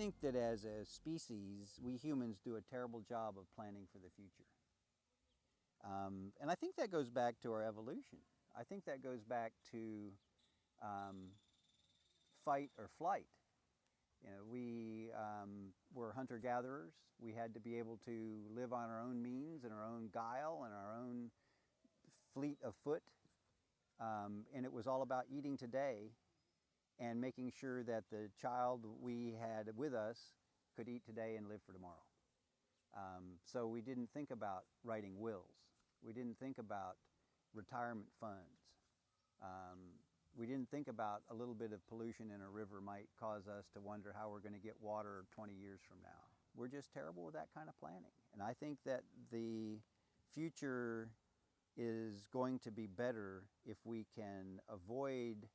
think that as a species, we humans do a terrible job of planning for the future. And I think that goes back to our evolution. I think that goes back to fight or flight. You know, we were hunter-gatherers. We had to be able to live on our own means and our own guile and our own fleet of foot. And it was all about eating today and making sure that the child we had with us could eat today and live for tomorrow. So we didn't think about writing wills. We didn't think about retirement funds. We didn't think about a little bit of pollution in a river might cause us to wonder how we're going to get water 20 years from now. We're just terrible with that kind of planning. And I think that the future is going to be better if we can avoid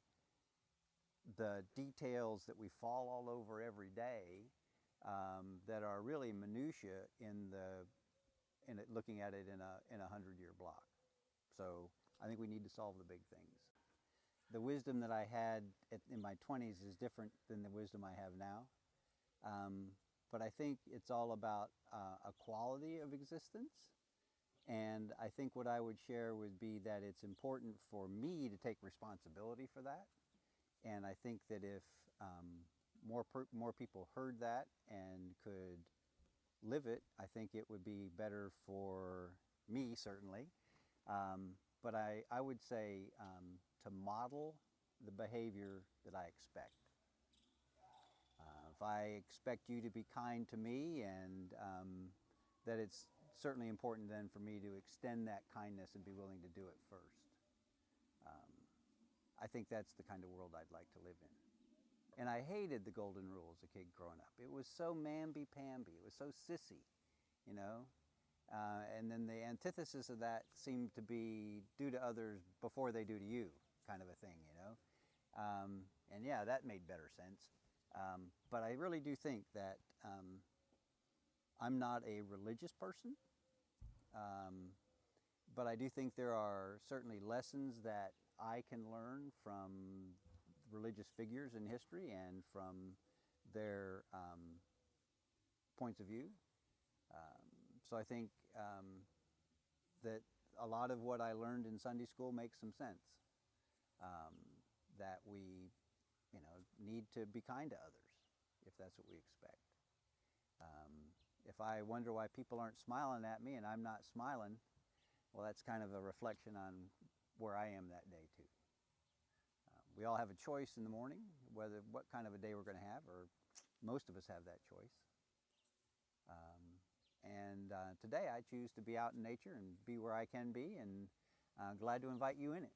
the details that we fall all over every day that are really minutia looking at it in a 100-year block. So I think we need to solve the big things. The wisdom that I had in my 20s is different than the wisdom I have now. But I think it's all about a quality of existence. And I think what I would share would be that it's important for me to take responsibility for that. And I think that if more people heard that and could live it, I think it would be better for me, certainly. But I would say to model the behavior that I expect. If I expect you to be kind to me, and that it's certainly important then for me to extend that kindness and be willing to do it first. I think that's the kind of world I'd like to live in. And I hated the golden rule as a kid growing up. It was so mamby-pamby. It was so sissy, you know. And then the antithesis of that seemed to be do to others before they do to you, kind of a thing, you know. And yeah, that made better sense. But I really do think that I'm not a religious person. But I do think there are certainly lessons that I can learn from religious figures in history and from their points of view. So I think that a lot of what I learned in Sunday school makes some sense. That we, need to be kind to others, if that's what we expect. If I wonder why people aren't smiling at me and I'm not smiling, well, that's kind of a reflection on where I am that day too. We all have a choice in the morning, what kind of a day we're going to have, or most of us have that choice. And today I choose to be out in nature and be where I can be, and glad to invite you in it.